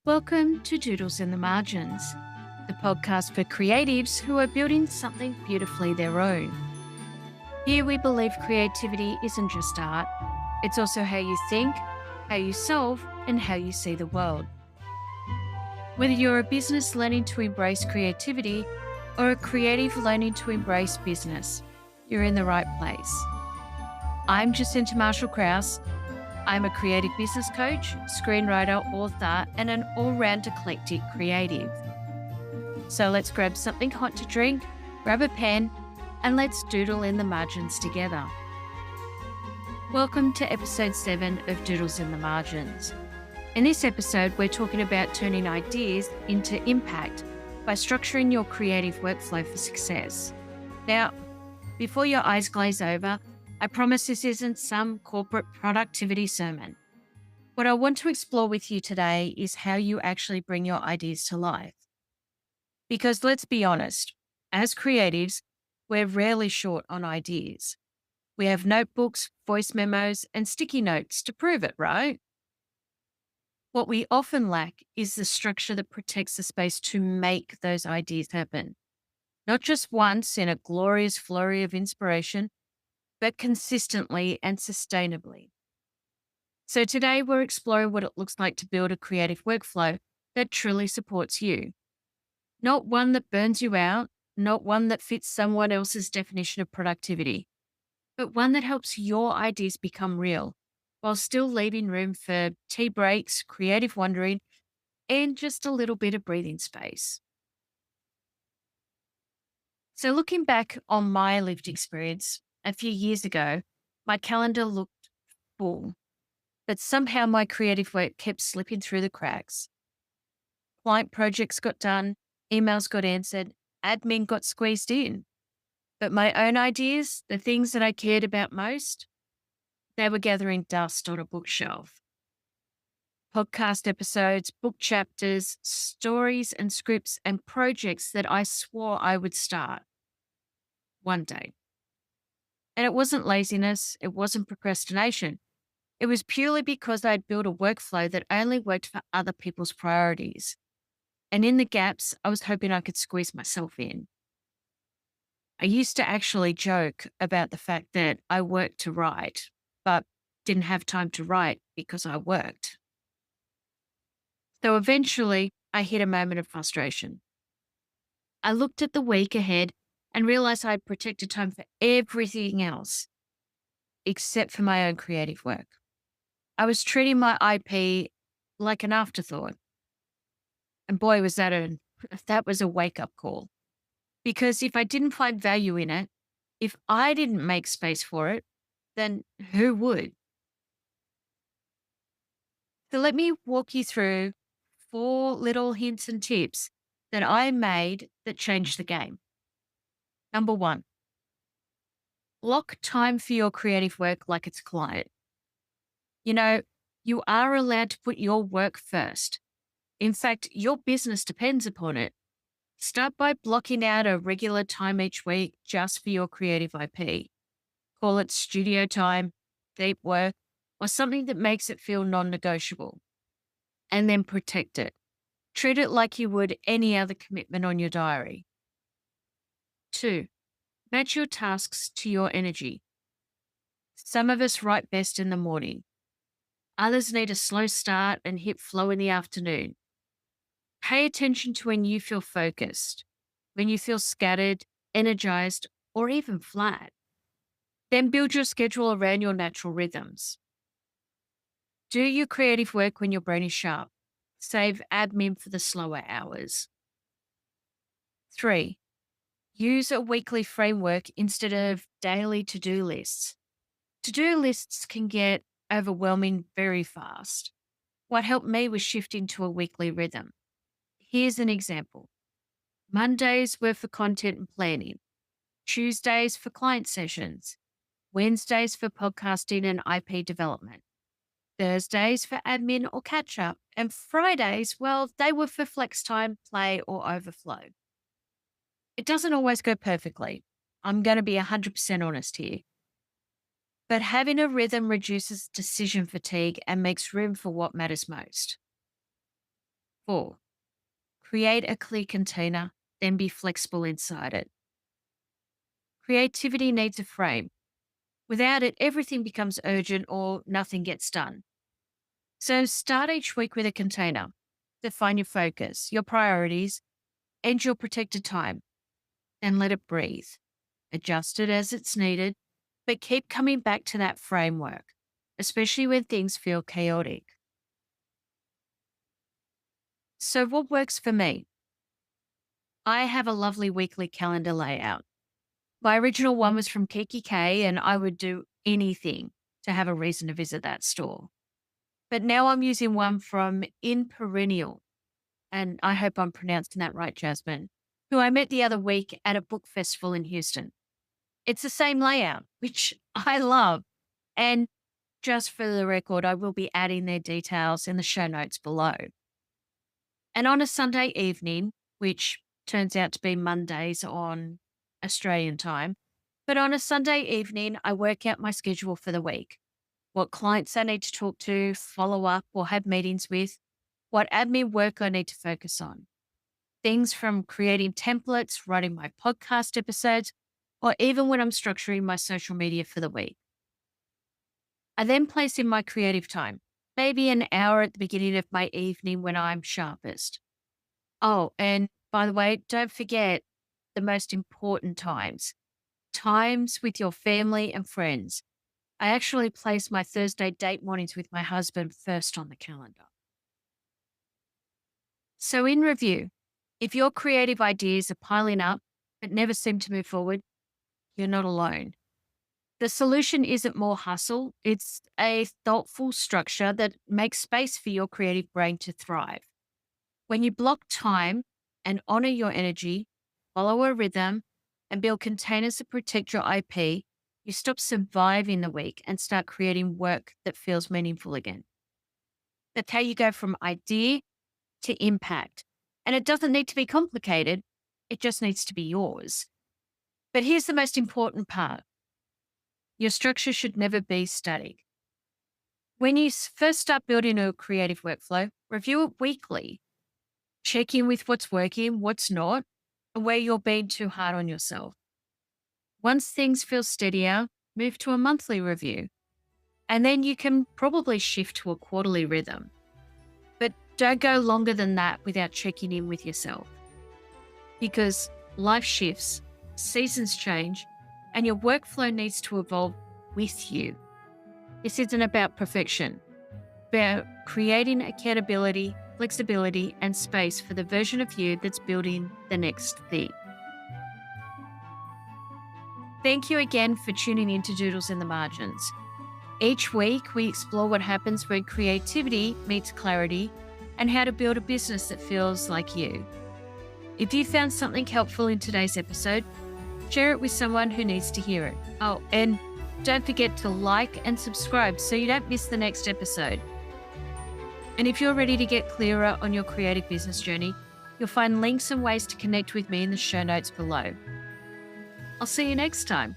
Welcome to Doodles in the Margins, the podcast for creatives who are building something beautifully their own. Here we believe creativity isn't just art, it's also how you think, how you solve, and how you see the world. Whether you're a business learning to embrace creativity or a creative learning to embrace business, you're in the right place. I'm Jacinta Marshall-Crouse. I'm a creative business coach, screenwriter, author, and an all-round eclectic creative. So let's grab something hot to drink, grab a pen, and let's doodle in the margins together. Welcome to episode 7 of Doodles in the Margins. In this episode, we're talking about turning ideas into impact by structuring your creative workflow for success. Now, before your eyes glaze over, I promise this isn't some corporate productivity sermon. What I want to explore with you today is how you actually bring your ideas to life. Because let's be honest, as creatives, we're rarely short on ideas. We have notebooks, voice memos, and sticky notes to prove it, right? What we often lack is the structure that protects the space to make those ideas happen. Not just once in a glorious flurry of inspiration, but consistently and sustainably. So today we're exploring what it looks like to build a creative workflow that truly supports you. Not one that burns you out, not one that fits someone else's definition of productivity, but one that helps your ideas become real while still leaving room for tea breaks, creative wandering, and just a little bit of breathing space. So looking back on my lived experience, a few years ago, my calendar looked full, but somehow my creative work kept slipping through the cracks. Client projects got done, emails got answered, admin got squeezed in. But my own ideas, the things that I cared about most, they were gathering dust on a bookshelf. Podcast episodes, book chapters, stories and scripts and projects that I swore I would start one day. And it wasn't laziness, it wasn't procrastination. It was purely because I'd built a workflow that only worked for other people's priorities. And in the gaps, I was hoping I could squeeze myself in. I used to actually joke about the fact that I worked to write, but didn't have time to write because I worked. So eventually, I hit a moment of frustration. I looked at the week ahead and realized I'd protected time for everything else except for my own creative work. I was treating my IP like an afterthought. And boy, that was a wake-up call. Because if I didn't find value in it, if I didn't make space for it, then who would? So let me walk you through 4 little hints and tips that I made that changed the game. Number 1, block time for your creative work like it's a client. You know, you are allowed to put your work first. In fact, your business depends upon it. Start by blocking out a regular time each week just for your creative IP. Call it studio time, deep work, or something that makes it feel non negotiable. And then protect it. Treat it like you would any other commitment on your diary. 2, match your tasks to your energy. Some of us write best in the morning. Others need a slow start and hit flow in the afternoon. Pay attention to when you feel focused, when you feel scattered, energized, or even flat. Then build your schedule around your natural rhythms. Do your creative work when your brain is sharp. Save admin for the slower hours. 3, use a weekly framework instead of daily to-do lists. To-do lists can get overwhelming very fast. What helped me was shifting to a weekly rhythm. Here's an example. Mondays were for content and planning. Tuesdays for client sessions. Wednesdays for podcasting and IP development. Thursdays for admin or catch up. And Fridays, well, they were for flex time, play, or overflow. It doesn't always go perfectly. I'm going to be 100% honest here. But having a rhythm reduces decision fatigue and makes room for what matters most. 4, create a clear container, then be flexible inside it. Creativity needs a frame. Without it, everything becomes urgent or nothing gets done. So start each week with a container. Define your focus, your priorities, and your protected time. Then let it breathe. Adjust it as it's needed, but keep coming back to that framework, especially when things feel chaotic. So, what works for me? I have a lovely weekly calendar layout. My original one was from Kiki K, and I would do anything to have a reason to visit that store. But now I'm using one from In Perennial, and I hope I'm pronouncing that right, Jasmine, who I met the other week at a book festival in Houston. It's the same layout, which I love. And just for the record, I will be adding their details in the show notes below. And on a Sunday evening, which turns out to be Mondays on Australian time, but on a Sunday evening, I work out my schedule for the week, what clients I need to talk to, follow up, or have meetings with, what admin work I need to focus on. Things from creating templates, writing my podcast episodes, or even when I'm structuring my social media for the week. I then place in my creative time, maybe an hour at the beginning of my evening when I'm sharpest. Oh, and by the way, don't forget the most important times with your family and friends. I actually place my Thursday date mornings with my husband first on the calendar. So, in review, if your creative ideas are piling up but never seem to move forward, you're not alone. The solution isn't more hustle, it's a thoughtful structure that makes space for your creative brain to thrive. When you block time and honor your energy, follow a rhythm, and build containers that protect your IP, you stop surviving the week and start creating work that feels meaningful again. That's how you go from idea to impact. And it doesn't need to be complicated, it just needs to be yours. But here's the most important part: your structure should never be static. When you first start building a creative workflow, review it weekly. Check in with what's working, what's not, and where you're being too hard on yourself. Once things feel steadier, move to a monthly review. And then you can probably shift to a quarterly rhythm. But don't go longer than that without checking in with yourself. Because life shifts, seasons change, and your workflow needs to evolve with you. This isn't about perfection, about creating accountability, flexibility, and space for the version of you that's building the next thing. Thank you again for tuning in to Doodles in the Margins. Each week, we explore what happens when creativity meets clarity and how to build a business that feels like you. If you found something helpful in today's episode, share it with someone who needs to hear it. Oh, and don't forget to like and subscribe so you don't miss the next episode. And if you're ready to get clearer on your creative business journey, you'll find links and ways to connect with me in the show notes below. I'll see you next time.